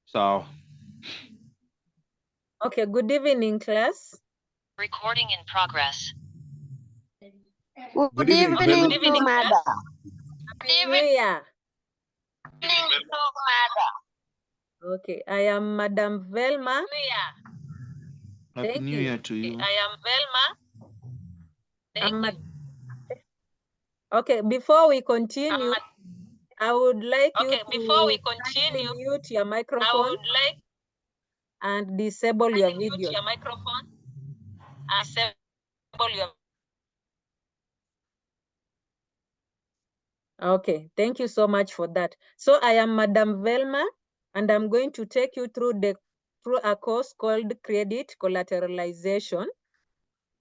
So. Okay, good evening, class. Recording in progress. Good evening to Madam. Happy New Year. Okay, I am Madam Velma. Happy New Year to you. I am Velma. Okay, before we continue, I would like you to mute your I microphone would like and disable your video. your microphone and disable your. Okay, thank you so much for that. So I am Madam Velma, and I'm going to take you through a course called Credit Collateralization.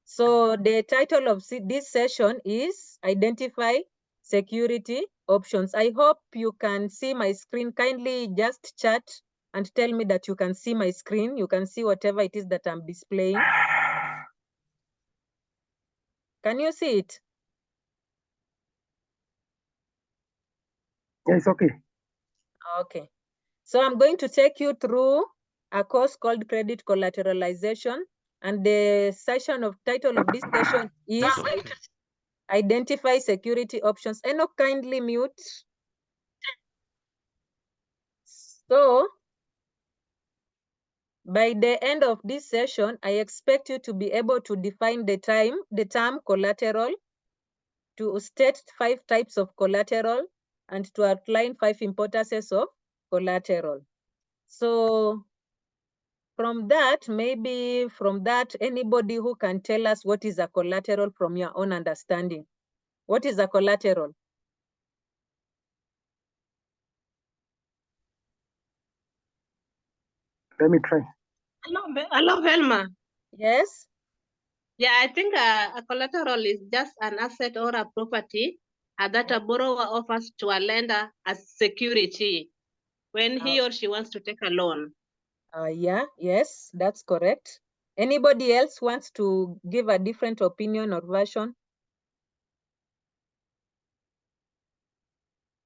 So the title of this session is Identify Security Options. I hope you can see my screen. Kindly just chat and tell me that you can see my screen. You can see whatever it is that I'm displaying. Can you see it? Yes, okay. Okay. So I'm going to take you through a course called Credit Collateralization. And the title of this session is Identify Security Options. Enoch, kindly mute. So by the end of this session, I expect you to be able to define the term collateral, to state 5 types of collateral, and to outline 5 importances of collateral. So maybe from that, anybody who can tell us what is a collateral from your own understanding. What is a collateral? Let me try. Hello, Velma. Yes? Yeah, I think a collateral is just an asset or a property that a borrower offers to a lender as security when he or she wants to take a loan. Yes, that's correct. Anybody else wants to give a different opinion or version?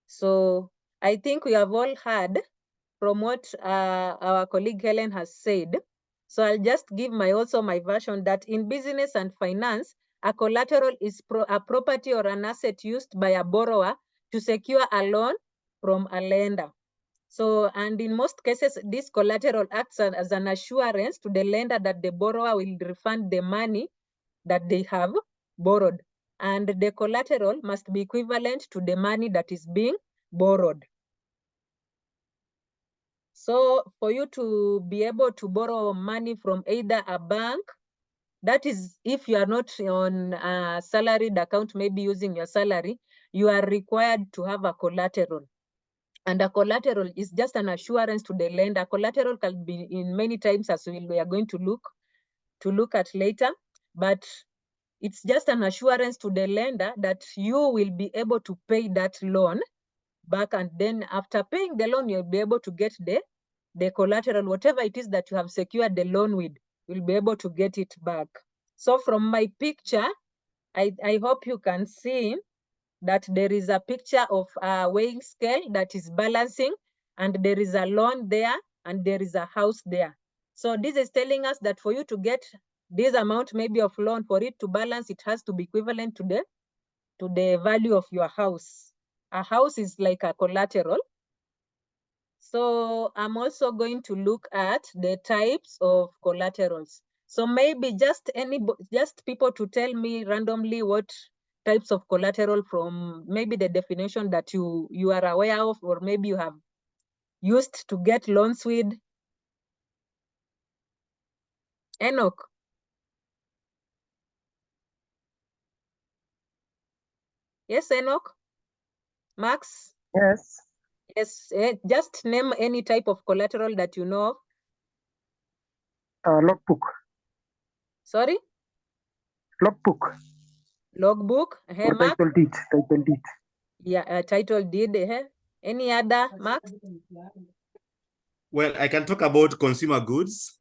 So I think we have all heard from what our colleague Helen has said. So I'll just give my version that in business and finance, a collateral is a property or an asset used by a borrower to secure a loan from a lender. So, and in most cases, this collateral acts as an assurance to the lender that the borrower will refund the money that they have borrowed. And the collateral must be equivalent to the money that is being borrowed. So for you to be able to borrow money from either a bank, that is if you are not on a salaried account, maybe using your salary, you are required to have a collateral. And a collateral is just an assurance to the lender. Collateral can be in many times, as we are going to look at later, but it's just an assurance to the lender that you will be able to pay that loan back, and then after paying the loan, you'll be able to get the collateral, whatever it is that you have secured the loan with, you'll be able to get it back. So from my picture, I hope you can see that there is a picture of a weighing scale that is balancing, and there is a loan there, and there is a house there. So this is telling us that for you to get this amount maybe of loan, for it to balance, it has to be equivalent to the value of your house. A house is like a collateral. So I'm also going to look at the types of collaterals. So maybe just people to tell me randomly what types of collateral from maybe the definition that you are aware of, or maybe you have used to get loans with. Enoch. Yes, Enoch? Max? Yes. Yes, just name any type of collateral that you know of. Logbook. Sorry? Logbook. Logbook. Or title deed. Title deed. Yeah, title deed. Any other, Max? Well, I can talk about consumer goods.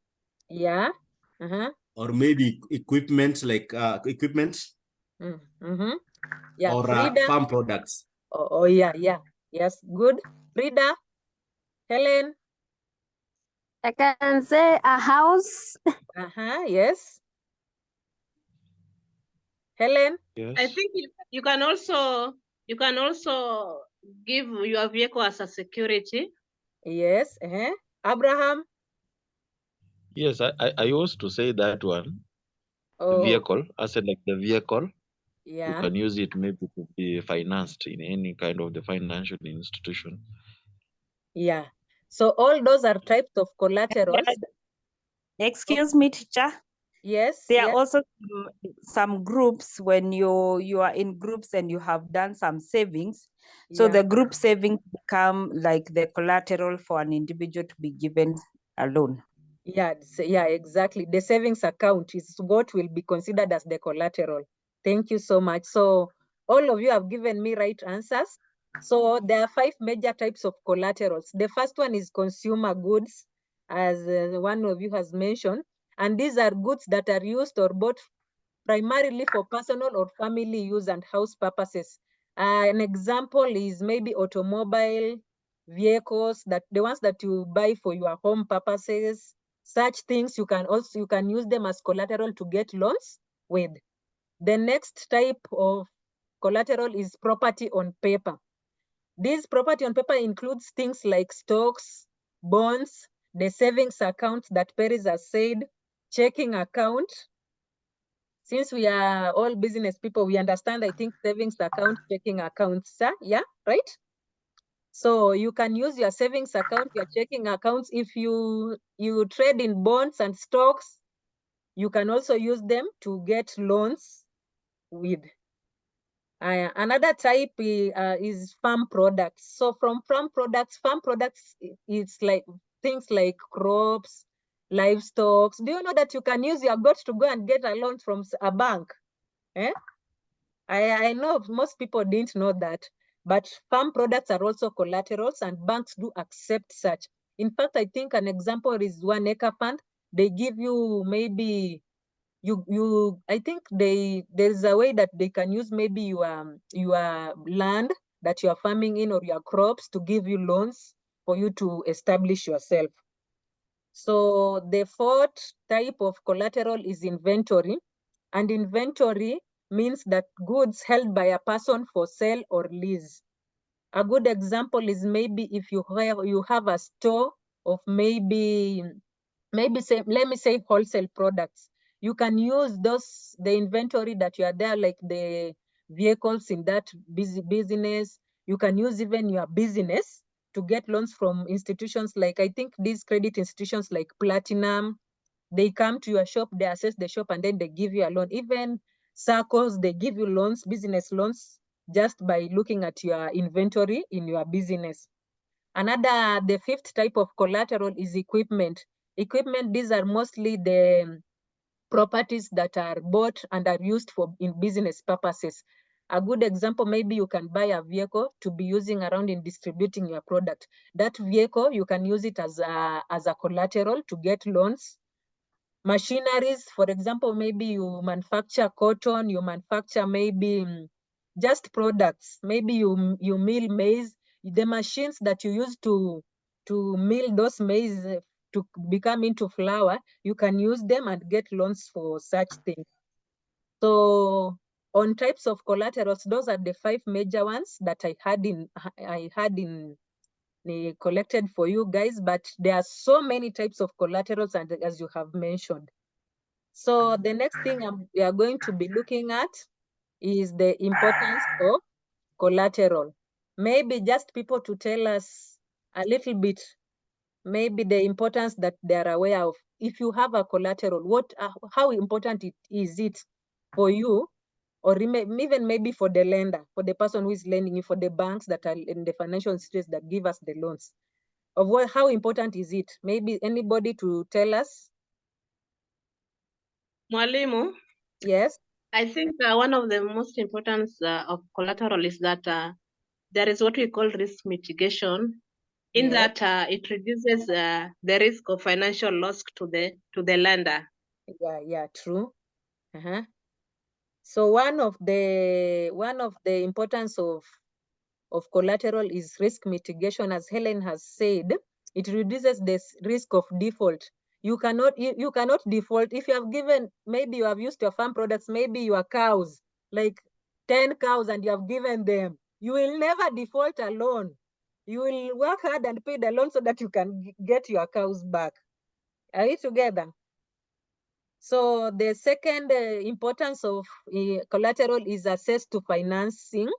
Yeah. Or maybe equipment, like equipment. Yeah. Or farm products. Oh, yeah. Yes, good. Frida, Helen. I can say a house. Yes. Helen? Yes. I think you can also give your vehicle as a security. Yes. Abraham? Yes, I used to say that one. The Oh, vehicle, I said like the vehicle, you yeah. can use it maybe to be financed in any kind of the financial institution. Yeah. So all those are types of collaterals. Excuse me, teacher. Yes. There are Yes. also some groups when you are in groups and you have done some savings. So Yeah. the group savings become like the collateral for an individual to be given a loan. Yeah, yeah, exactly. The savings account is what will be considered as the collateral. Thank you so much. So all of you have given me right answers. So there are 5 major types of collaterals. The first one is consumer goods, as one of you has mentioned. And these are goods that are used or bought primarily for personal or family use and house purposes. An example is maybe automobile, vehicles, that the ones that you buy for your home purposes. Such things you can use them as collateral to get loans with. The next type of collateral is property on paper. This property on paper includes things like stocks, bonds, the savings account that Paris has said, checking account. Since we are all business people, we understand, I think, savings account, checking accounts, yeah, right? So you can use your savings account, your checking accounts. If you trade in bonds and stocks, you can also use them to get loans with. Another type is farm products. So from farm products, it's like things like crops, livestock. Do you know that you can use your goats to go and get a loan from a bank? I know most people didn't know that, but farm products are also collaterals and banks do accept such. In fact, I think an example is 1 acre fund. They give you maybe I think there's a way that they can use maybe your land that you are farming in or your crops to give you loans for you to establish yourself. So the 4th type of collateral is inventory. And inventory means that goods held by a person for sale or lease. A good example is maybe if you have a store of maybe say, let me say, wholesale products. You can use the inventory that you are there, like the vehicles in that business. You can use even your business to get loans from institutions like, I think these credit institutions like Platinum. They come to your shop, they assess the shop, and then they give you a loan. Even circles, they give you loans, business loans, just by looking at your inventory in your business. The 5th type of collateral is equipment. Equipment, these are mostly the properties that are bought and are used in business purposes. A good example, maybe you can buy a vehicle to be using around in distributing your product. That vehicle, you can use it as a collateral to get loans. Machineries, for example, maybe you manufacture cotton, you manufacture maybe just products. Maybe you mill maize. The machines that you use to mill those maize to become into flour, you can use them and get loans for such things. So on types of collaterals, those are the 5 major ones that I had collected for you guys, but there are so many types of collaterals, and as you have mentioned. So the next thing we are going to be looking at is the importance of collateral. Maybe just people to tell us a little bit, maybe the importance that they are aware of. If you have a collateral, how important is it for you, or even maybe for the lender, for the person who is lending you, for the banks that are in the financial institutions that give us the loans? How important is it? Maybe anybody to tell us? Mwalimu, Yes. I think one of the most important of collateral is that there is what we call risk mitigation, in Yes. that it reduces the risk of financial loss to the lender. Yeah, true. So one of the importance of collateral is risk mitigation, as Helen has said. It reduces this risk of default. You cannot default if you have given, maybe you have used your farm products, maybe your cows, like 10 cows, and you have given them. You will never default a loan. You will work hard and pay the loan so that you can get your cows back. Are we together? So the second importance of collateral is access to financing.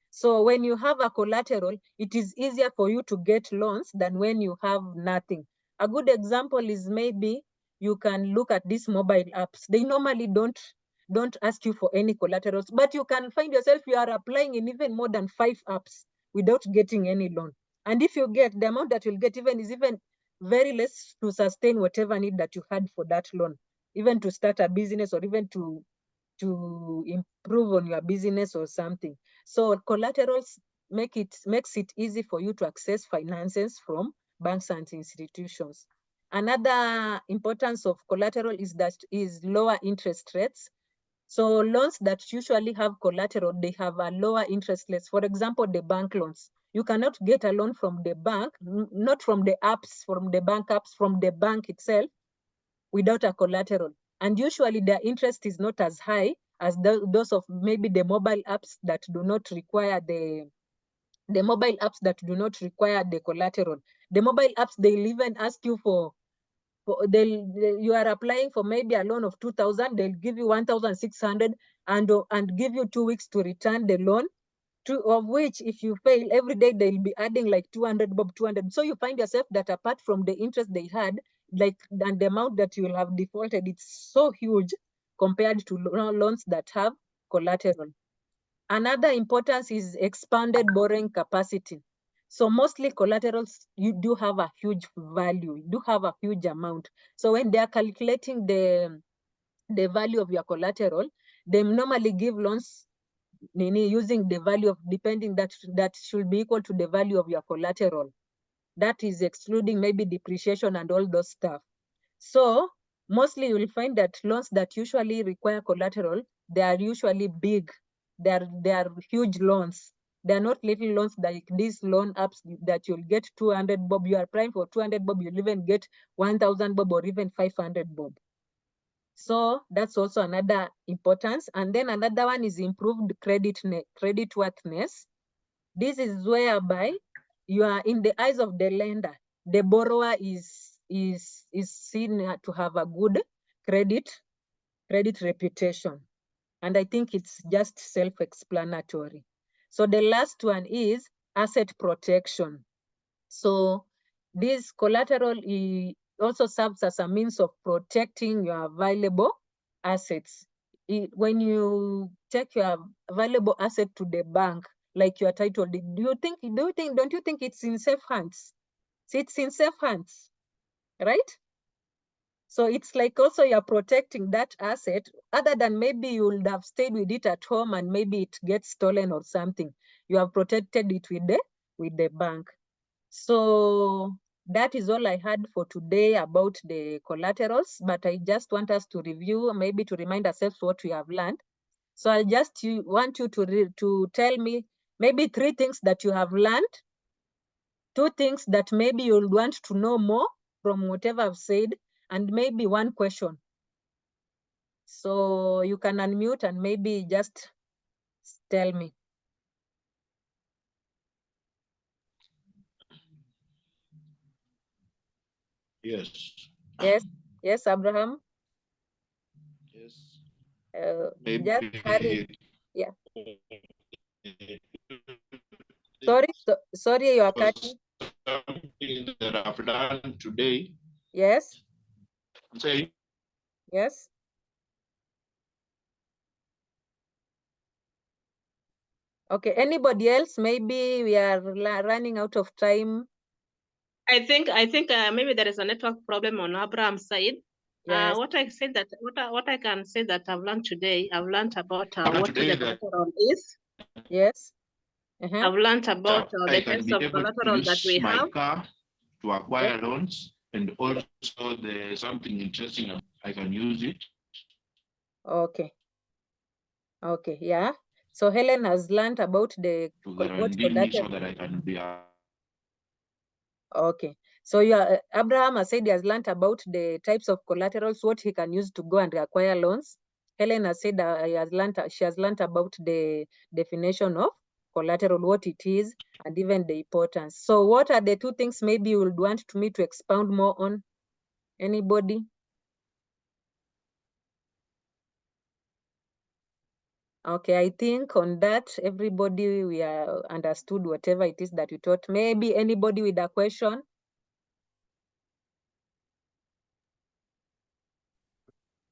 So when you have a collateral, it is easier for you to get loans than when you have nothing. A good example is maybe you can look at these mobile apps. They normally don't ask you for any collaterals, but you can find yourself you are applying in even more than 5 apps without getting any loan. And if you get, the amount that you'll get is even very less to sustain whatever need that you had for that loan, even to start a business or even to improve on your business or something. So collaterals makes it easy for you to access finances from banks and institutions. Another importance of collateral is lower interest rates. So loans that usually have collateral, they have a lower interest rates. For example, the bank loans. You cannot get a loan from the bank, not from the apps, from the bank apps, from the bank itself, without a collateral. And usually their interest is not as high as those of maybe the mobile apps that do not require the collateral. The mobile apps, they'll even ask you you are applying for maybe a loan of 2,000, they'll give you 1,600 and give you 2 weeks to return the loan, of which if you fail every day, they'll be adding like 200 bob, 200. So you find yourself that apart from the interest they had, and the amount that you will have defaulted, it's so huge compared to loans that have collateral. Another importance is expanded borrowing capacity. So mostly collaterals, you do have a huge value, you do have a huge amount. So when they are calculating the value of your collateral, they normally give loans using the value of, depending that should be equal to the value of your collateral. That is excluding maybe depreciation and all those stuff. So mostly you will find that loans that usually require collateral, they are usually big. They are huge loans. They are not little loans like these loan apps that you'll get 200 bob. You are applying for 200 bob, you'll even get 1,000 bob or even 500 bob. So that's also another importance. And then another one is improved creditworthiness. This is whereby you are, in the eyes of the lender, the borrower is seen to have a good credit reputation. And I think it's just self-explanatory. So the last one is asset protection. So this collateral also serves as a means of protecting your valuable assets. When you take your valuable asset to the bank, like your title deed, don't you think it's in safe hands? So it's in safe hands, right? So it's like also you're protecting that asset, other than maybe you would have stayed with it at home and maybe it gets stolen or something. You have protected it with the bank. So that is all I had for today about the collaterals, but I just want us to review, maybe to remind ourselves what we have learned. So I just want you to tell me maybe 3 things that you have learned, 2 things that maybe you'll want to know more from whatever I've said, and maybe 1 question. So you can unmute and maybe just tell me. Yes. Yes, Abraham. Yes. Just hurry. Yeah. Sorry, you are cutting. Something that I've learned today. Yes. Say. Yes. Okay, anybody else? Maybe we are running out of time. I think maybe there is a network problem on Abraham's side. Yes. What I can say that I've learned today, I've learned about what the collateral is. Yes. I've learned about the types of collateral that we have. Car to acquire loans, and also there's something interesting, I can use it. Okay. Okay, yeah. So Helen has learned about the to guarantee me so that I can be Okay. So Abraham has said he has learned about the types of collaterals, what he can use to go and acquire loans. Helen has said she has learned about the definition of collateral, what it is, and even the importance. So what are the 2 things maybe you would want me to expound more on? Anybody? Okay, I think on that, everybody, we are understood whatever it is that we taught. Maybe anybody with a question?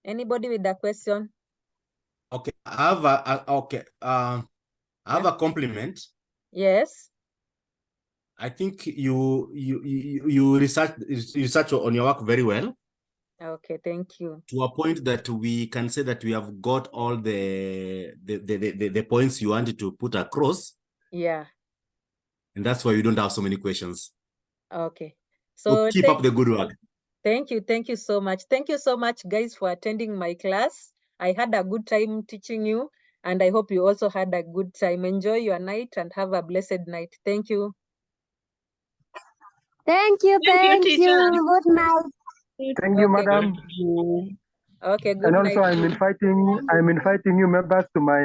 Anybody with a question? Okay, I have I have a compliment. Yes. I think you research on your work very well, Okay, thank you. to a point that we can say that we have got all the points you wanted to put across, Yeah, and that's why you don't have so many questions. okay. So So keep up the good work. thank you so much. Thank you so much, guys, for attending my class. I had a good time teaching you, and I hope you also had a good time. Enjoy your night and have a blessed night. Thank you. Thank you, Thank you, thank teacher. you. Good night. Thank you, Okay, madam. okay, good And night. also, I'm inviting you members to my